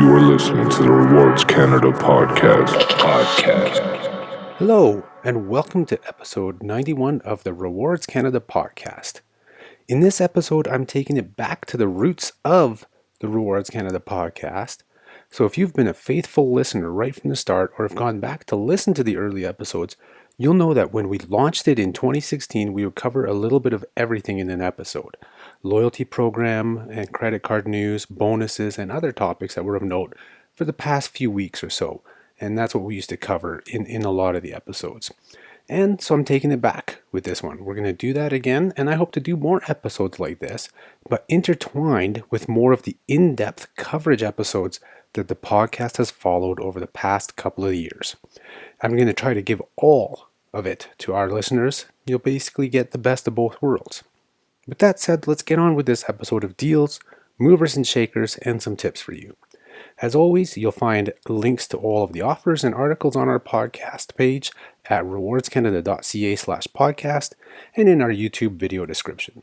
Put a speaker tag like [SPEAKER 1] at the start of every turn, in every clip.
[SPEAKER 1] You are listening to the Rewards Canada podcast.
[SPEAKER 2] Hello, and welcome to episode 91 of the Rewards Canada podcast. In this episode, I'm taking it back to the roots of the Rewards Canada podcast. So if you've been a faithful listener right from the start, or have gone back to listen to the early episodes, you'll know that when we launched it in 2016, we would cover a little bit of everything in an episode. Loyalty program and credit card news, bonuses, and other topics that were of note for the past few weeks or so. And that's what we used to cover in a lot of the episodes. And so I'm taking it back with this one. We're going to do that again, and I hope to do more episodes like this, but intertwined with more of the in-depth coverage episodes that the podcast has followed over the past couple of years. I'm going to try to give all of it to our listeners. You'll basically get the best of both worlds. With that said, let's get on with this episode of deals, movers and shakers, and some tips for you. As always, you'll find links to all of the offers and articles on our podcast page at rewardscanada.ca/podcast and in our YouTube video description.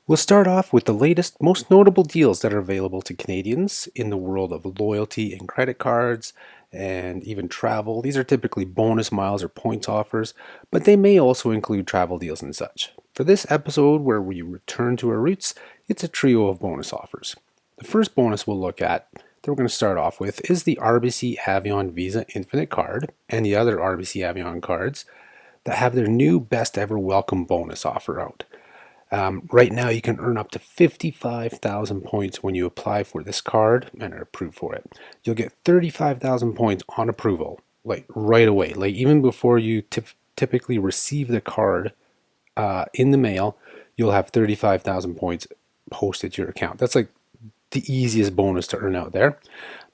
[SPEAKER 2] We'll start off with the latest, most notable deals that are available to Canadians in the world of loyalty and credit cards and even travel. These are typically bonus miles or points offers, but they may also include travel deals and such. For this episode, where we return to our roots, it's a trio of bonus offers. The first bonus we'll look at that we're going to start off with is the RBC Avion Visa Infinite Card and the other RBC Avion cards that have their new best ever welcome bonus offer out. Right now you can earn up to 55,000 points when you apply for this card and are approved for it. You'll get 35,000 points on approval, like right away, like even before you typically receive the card in the mail, you'll have 35,000 points posted to your account. That's like the easiest bonus to earn out there.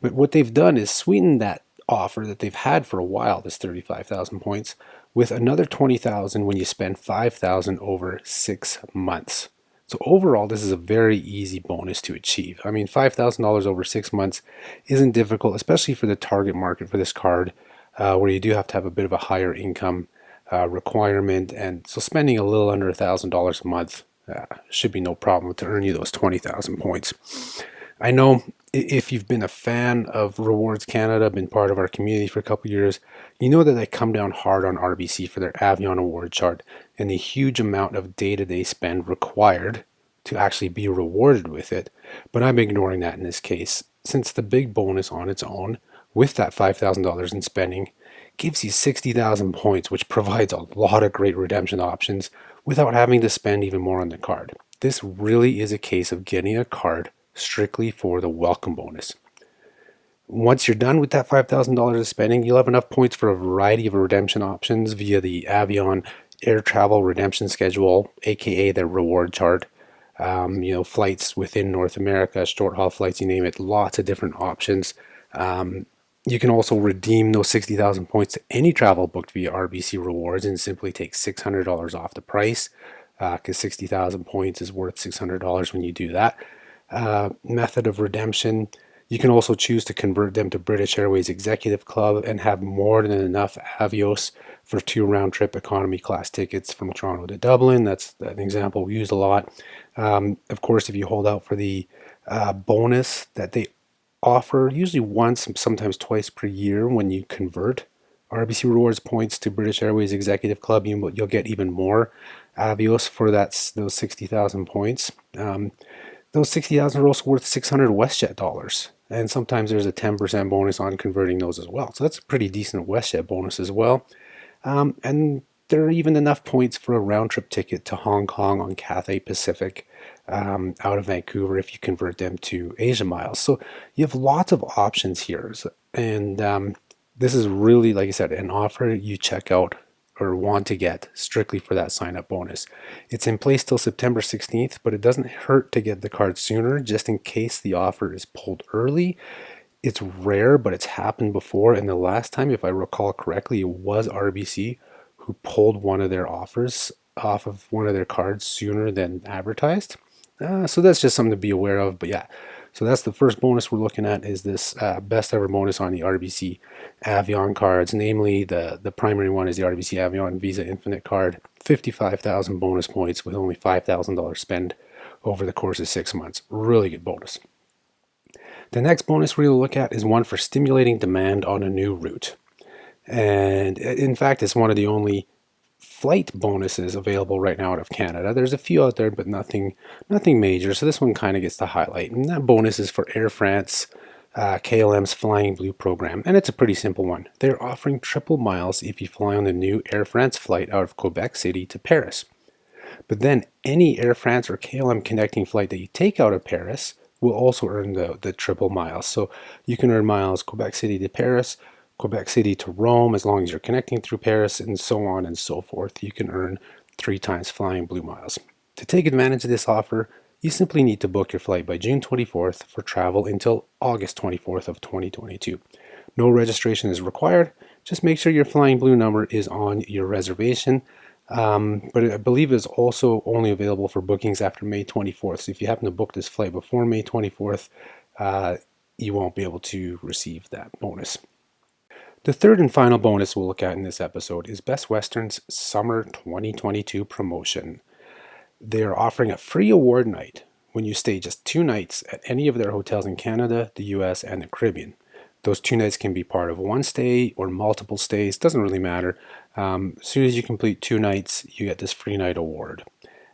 [SPEAKER 2] But what they've done is sweeten that offer that they've had for a while, this 35,000 points, with another 20,000 when you spend 5,000 over 6 months. So overall, this is a very easy bonus to achieve. I mean, $5,000 over 6 months isn't difficult, especially for the target market for this card, where you do have to have a bit of a higher income requirement. And so spending a little under $1,000 a month should be no problem to earn you those 20,000 points. I know if you've been a fan of Rewards Canada, been part of our community for a couple of years, you know that they come down hard on RBC for their Avion award chart and the huge amount of data they spend required to actually be rewarded with it. But I'm ignoring that in this case, since the big bonus on its own, with that $5,000 in spending, gives you 60,000 points, which provides a lot of great redemption options without having to spend even more on the card. This really is a case of getting a card strictly for the welcome bonus. Once you're done with that $5,000 of spending, you'll have enough points for a variety of redemption options via the Avion air travel redemption schedule, aka their reward chart. Flights within North America, short haul flights, you name it, lots of different options. You can also redeem those 60,000 points to any travel booked via RBC Rewards and simply take $600 off the price, because 60,000 points is worth $600 when you do that. Method of redemption, you can also choose to convert them to British Airways Executive Club and have more than enough Avios for 2 round-trip economy class tickets from Toronto to Dublin. That's an example we use a lot. Of course, if you hold out for the bonus that they offer, usually once, sometimes twice per year, when you convert RBC Rewards points to British Airways Executive Club, you'll get even more Avios for those 60,000 points. Those 60,000 are also worth 600 WestJet dollars, and sometimes there's a 10% bonus on converting those as well. So that's a pretty decent WestJet bonus as well. And there are even enough points for a round-trip ticket to Hong Kong on Cathay Pacific out of Vancouver if you convert them to Asia Miles. So you have lots of options here, and this is really, like I said, an offer you check out or want to get strictly for that sign-up bonus. It's in place till September 16th, but it doesn't hurt to get the card sooner, just in case the offer is pulled early. It's rare, but it's happened before, and the last time, if I recall correctly, it was RBC who pulled one of their offers off of one of their cards sooner than advertised. So that's just something to be aware of. But yeah, so that's the first bonus we're looking at, is this best ever bonus on the RBC Avion cards. Namely, the primary one is the RBC Avion Visa Infinite Card, 55,000 bonus points with only $5,000 spend over the course of 6 months. Really good bonus. The next bonus we're going to look at is one for stimulating demand on a new route. And in fact, it's one of the only flight bonuses available right now out of Canada. There's a few out there, but nothing major. So this one kind of gets the highlight. And that bonus is for Air France, KLM's Flying Blue program. And it's a pretty simple one. They're offering triple miles if you fly on the new Air France flight out of Quebec City to Paris. But then any Air France or KLM connecting flight that you take out of Paris will also earn the triple miles. So you can earn miles Quebec City to Paris, Quebec City to Rome, as long as you're connecting through Paris, and so on and so forth. You can earn 3 times Flying Blue miles. To take advantage of this offer, you simply need to book your flight by June 24th for travel until August 24th of 2022. No registration is required. Just make sure your Flying Blue number is on your reservation. But I believe it's also only available for bookings after May 24th. So if you happen to book this flight before May 24th, you won't be able to receive that bonus. The third and final bonus we'll look at in this episode is Best Western's Summer 2022 promotion. They are offering a free award night when you stay just 2 nights at any of their hotels in Canada, the US, and the Caribbean. Those 2 nights can be part of one stay or multiple stays, doesn't really matter. As soon as you complete 2 nights, you get this free night award.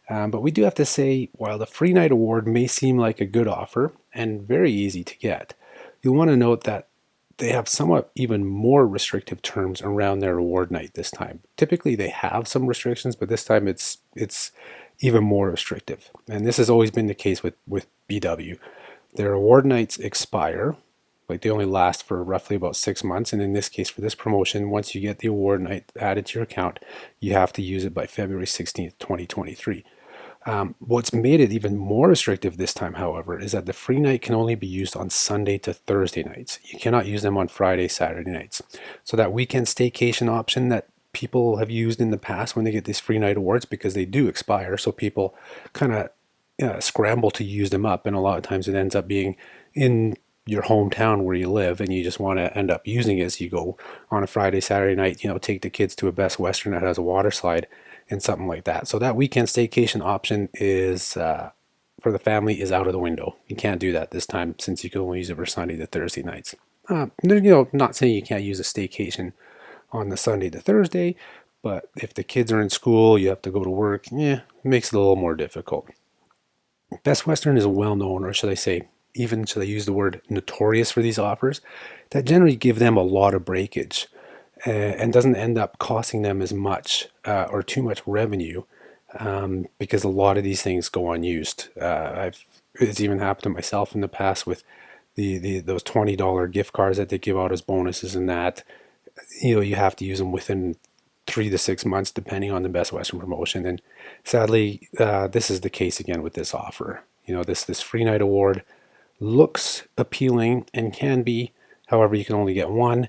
[SPEAKER 2] But we do have to say, while the free night award may seem like a good offer and very easy to get, you'll want to note that they have somewhat even more restrictive terms around their award night this time. Typically they have some restrictions, but this time it's even more restrictive. And this has always been the case with BW. Their award nights expire, like they only last for roughly about 6 months. And in this case, for this promotion, once you get the award night added to your account, you have to use it by February 16th, 2023. What's made it even more restrictive this time, however, is that the free night can only be used on Sunday to Thursday nights. You cannot use them on Friday, Saturday nights. So that weekend staycation option that people have used in the past when they get these free night awards, because they do expire, so people kind of scramble to use them up, and a lot of times it ends up being in your hometown where you live, and you just want to end up using it. So you go on a Friday, Saturday night, take the kids to a Best Western that has a water slide and something like that. So that weekend staycation option is for the family is out of the window. You can't do that this time, since you can only use it for Sunday to Thursday nights. Not saying you can't use a staycation on the Sunday to Thursday, but if the kids are in school, you have to go to work, it makes it a little more difficult. Best Western is well known, or should I say, even should I use the word notorious, for these offers that generally give them a lot of breakage and doesn't end up costing them as much or too much revenue, because a lot of these things go unused. It's even happened to myself in the past with those $20 gift cards that they give out as bonuses, and that you have to use them within 3 to 6 months depending on the Best Western promotion. And sadly, this is the case again with this offer. This free night award looks appealing and can be, however, you can only get one,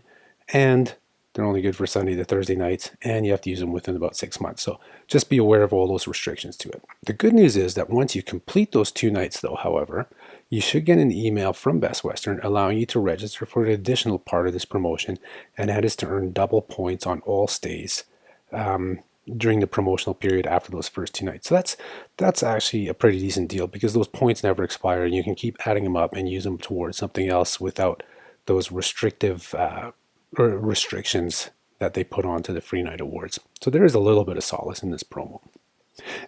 [SPEAKER 2] and they're only good for Sunday to Thursday nights, and you have to use them within about 6 months. So just be aware of all those restrictions to it. The good news is that once you complete those 2 nights, though, however, you should get an email from Best Western allowing you to register for an additional part of this promotion, and that is to earn double points on all stays during the promotional period after those first 2 nights. So that's actually a pretty decent deal, because those points never expire, and you can keep adding them up and use them towards something else without those restrictive restrictions that they put onto the free night awards. So there is a little bit of solace in this promo.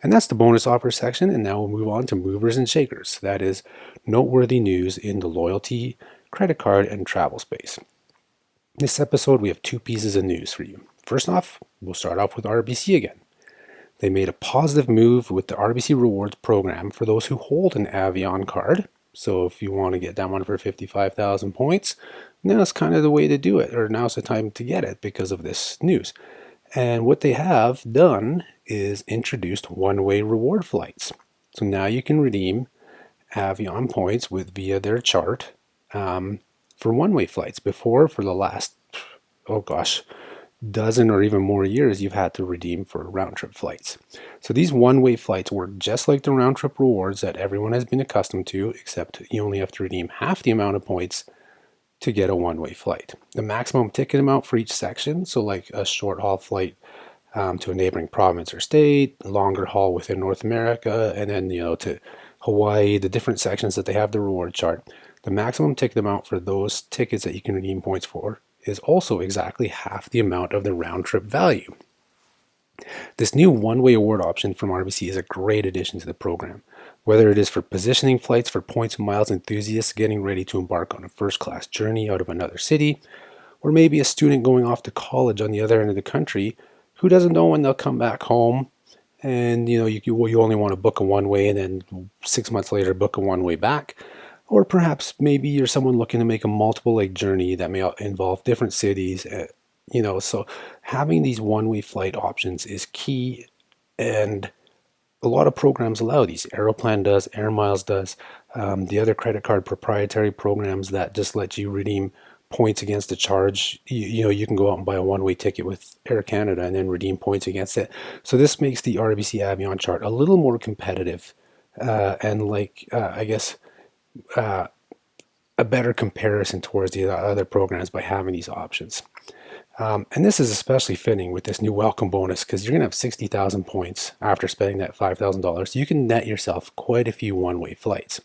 [SPEAKER 2] And that's the bonus offer section, and now we'll move on to movers and shakers. That is noteworthy news in the loyalty, credit card, and travel space. This episode, we have 2 pieces of news for you. First off, we'll start off with RBC again. They made a positive move with the RBC Rewards program for those who hold an Avion card. So if you want to get that one for 55,000 points, now's kind of the way to do it, or now's the time to get it because of this news. And what they have done is introduced one-way reward flights. So now you can redeem Avion points via their chart for one-way flights. Before, for the last, dozen or even more years, you've had to redeem for round-trip flights. So these one-way flights work just like the round-trip rewards that everyone has been accustomed to, except you only have to redeem half the amount of points to get a one-way flight. The maximum ticket amount for each section, so like a short-haul flight to a neighboring province or state, longer haul within North America, and then to Hawaii, the different sections that they have the reward chart, the maximum ticket amount for those tickets that you can redeem points for is also exactly half the amount of the round trip value. This new one-way award option from RBC is a great addition to the program, whether it is for positioning flights for points and miles enthusiasts getting ready to embark on a first-class journey out of another city, or maybe a student going off to college on the other end of the country who doesn't know when they'll come back home, and you only want to book a one-way and then 6 months later book a one-way back. Or perhaps maybe you're someone looking to make a multiple leg journey that may involve different cities. So having these one-way flight options is key, and a lot of programs allow these. Aeroplan does, Air Miles does, the other credit card proprietary programs that just let you redeem points against a charge. You can go out and buy a one-way ticket with Air Canada and then redeem points against it. So this makes the RBC Avion chart a little more competitive, and I guess a better comparison towards the other programs by having these options. And this is especially fitting with this new welcome bonus because you're going to have 60,000 points after spending that $5,000. You can net yourself quite a few one-way flights.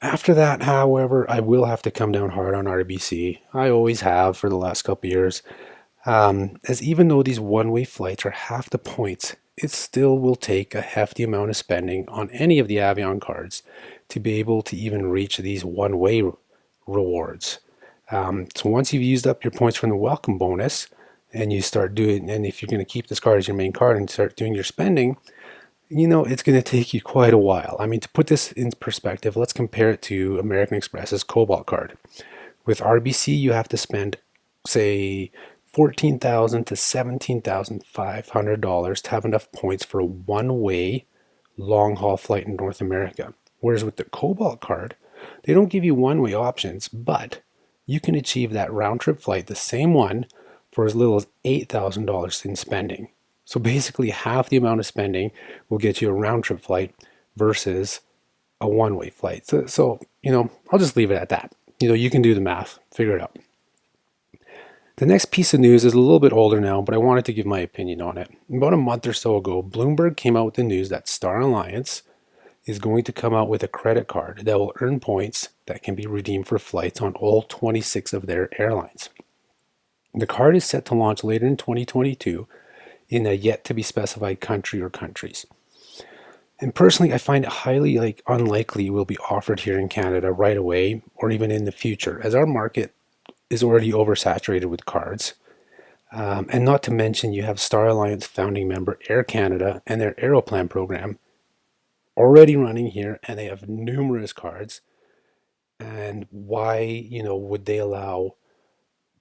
[SPEAKER 2] After that, however, I will have to come down hard on RBC. I always have for the last couple of years. As even though these one-way flights are half the points, it still will take a hefty amount of spending on any of the Avion cards to be able to even reach these one-way rewards. So once you've used up your points from the welcome bonus and you start doing, and if you're going to keep this card as your main card and start doing your spending, it's going to take you quite a while. I mean, to put this in perspective, let's compare it to American Express's Cobalt Card. With RBC, you have to spend, say, $14,000 to $17,500 to have enough points for a one-way long-haul flight in North America. Whereas with the Cobalt Card, they don't give you one-way options, but you can achieve that round-trip flight, the same one, for as little as $8,000 in spending. So basically half the amount of spending will get you a round-trip flight versus a one-way flight. So I'll just leave it at that. You can do the math, figure it out. The next piece of news is a little bit older now, but I wanted to give my opinion on it. About a month or so ago, Bloomberg came out with the news that Star Alliance is going to come out with a credit card that will earn points that can be redeemed for flights on all 26 of their airlines. The card is set to launch later in 2022 in a yet-to-be-specified country or countries. And personally, I find it highly unlikely it will be offered here in Canada right away or even in the future, as our market is already oversaturated with cards. And not to mention, you have Star Alliance founding member Air Canada and their Aeroplan program already running here, and they have numerous cards. And why, would they allow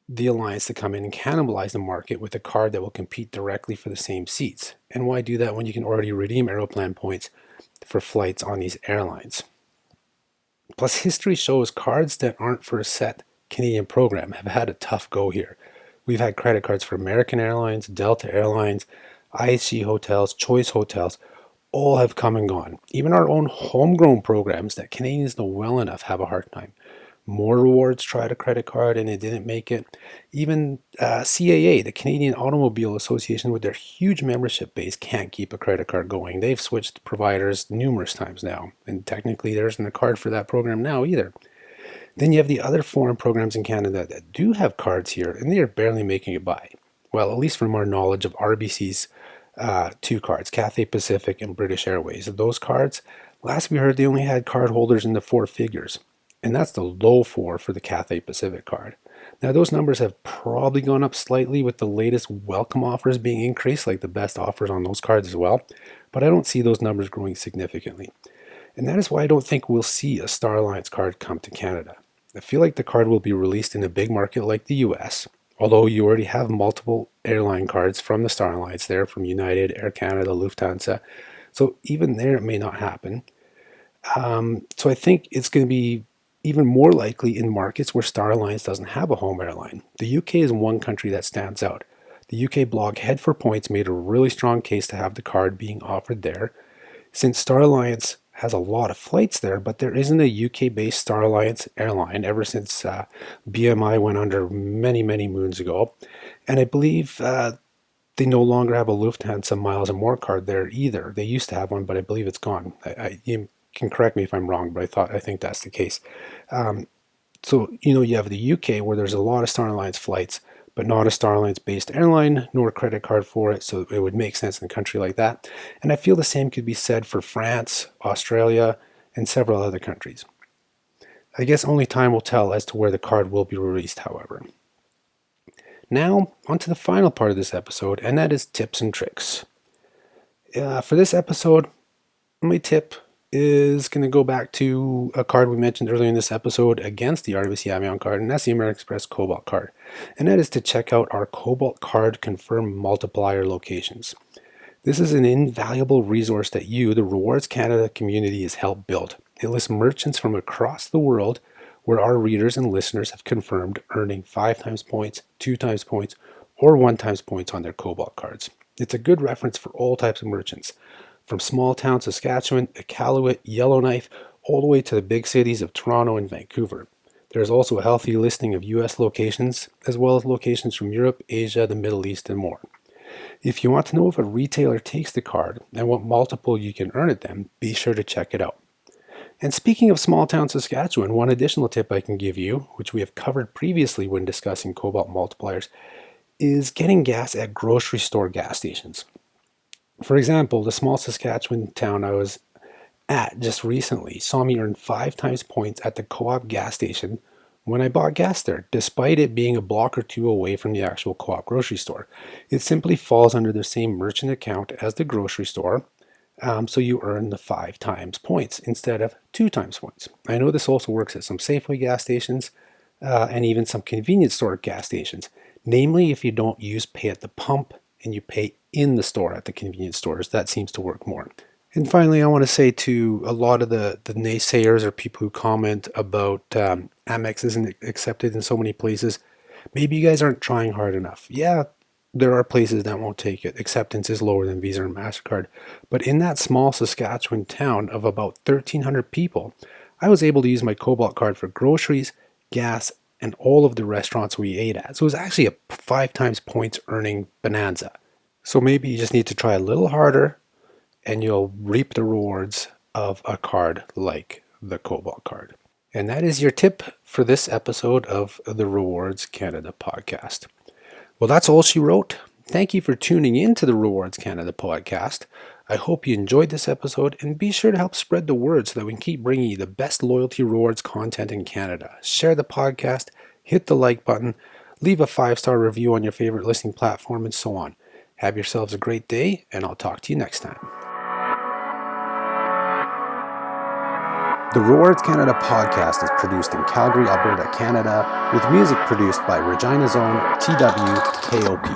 [SPEAKER 2] the alliance to come in and cannibalize the market with a card that will compete directly for the same seats? And why do that when you can already redeem Aeroplan points for flights on these airlines? Plus, history shows cards that aren't for a set Canadian program have had a tough go here. We've had credit cards for American Airlines, Delta Airlines, IHG Hotels, Choice Hotels, all have come and gone. Even our own homegrown programs that Canadians know well enough have a hard time. More Rewards tried a credit card and it didn't make it. Even CAA, the Canadian Automobile Association, with their huge membership base, can't keep a credit card going. They've switched providers numerous times now, and technically there isn't a card for that program now either. Then you have the other foreign programs in Canada that do have cards here, and they are barely making it by. Well, at least from our knowledge of RBC's two cards, Cathay Pacific and British Airways. Those cards, last we heard, they only had card holders in the four figures. And that's the low four for the Cathay Pacific card. Now, those numbers have probably gone up slightly with the latest welcome offers being increased, like the best offers on those cards as well. But I don't see those numbers growing significantly. And that is why I don't think we'll see a Star Alliance card come to Canada. I feel like the card will be released in a big market like the US, although you already have multiple airline cards from the Star Alliance there, from United, Air Canada, Lufthansa. So even there, it may not happen. So I think it's going to be even more likely in markets where Star Alliance doesn't have a home airline. The UK is one country that stands out. The UK blog Head for Points made a really strong case to have the card being offered there, since Star Alliance has a lot of flights there, but there isn't a UK-based Star Alliance airline ever since BMI went under many, many moons ago. And I believe They no longer have a Lufthansa Miles and More card there either. They used to have one, but I believe it's gone. You can correct me if I'm wrong, but I think that's the case. So, you have the UK where there's a lot of Star Alliance flights, but not a Star Alliance based airline, nor a credit card for it. So it would make sense in a country like that. And I feel the same could be said for France, Australia, and several other countries. I guess only time will tell as to where the card will be released, however. Now, on to the final part of this episode, and that is tips and tricks. For this episode, my tip is going to go back to a card we mentioned earlier in this episode against the RBC Avion card, and that's the American Express Cobalt Card. And that is to check out our Cobalt Card confirmed multiplier locations. This is an invaluable resource that you, the Rewards Canada community, has helped build. It lists merchants from across the world where our readers and listeners have confirmed earning 5 times points, 2 times points, or 1 times points on their Cobalt cards. It's a good reference for all types of merchants, from small town Saskatchewan, Iqaluit, Yellowknife, all the way to the big cities of Toronto and Vancouver. There's also a healthy listing of US locations, as well as locations from Europe, Asia, the Middle East, and more. If you want to know if a retailer takes the card and what multiple you can earn at them, be sure to check it out. And speaking of small town Saskatchewan, one additional tip I can give you, which we have covered previously when discussing Cobalt multipliers, is getting gas at grocery store gas stations. For example, the small Saskatchewan town I was at just recently saw me earn 5 times points at the Co-op gas station when I bought gas there, despite it being a block or two away from the actual Co-op grocery store. It simply falls under the same merchant account as the grocery store, so you earn the 5 times points instead of 2 times points. I know this also works at some Safeway gas stations and even some convenience store gas stations, namely if you don't use pay at the pump and you pay in the store at the convenience stores. That seems to work more. And finally, I want to say to a lot of the naysayers or people who comment about Amex isn't accepted in so many places, maybe you guys aren't trying hard enough. Yeah, there are places that won't take it. Acceptance is lower than Visa and MasterCard. But in that small Saskatchewan town of about 1,300 people, I was able to use my Cobalt card for groceries, gas, and all of the restaurants we ate at. So it was actually a 5 times points earning bonanza. So maybe you just need to try a little harder and you'll reap the rewards of a card like the Cobalt card. And that is your tip for this episode of the Rewards Canada podcast. Well, that's all she wrote. Thank you for tuning in to the Rewards Canada podcast. I hope you enjoyed this episode, and be sure to help spread the word so that we can keep bringing you the best loyalty rewards content in Canada. Share the podcast, hit the like button, leave a 5-star review on your favorite listening platform, and so on. Have yourselves a great day, and I'll talk to you next time. The Rewards Canada podcast is produced in Calgary, Alberta, Canada, with music produced by Regina Zone, TWKOP.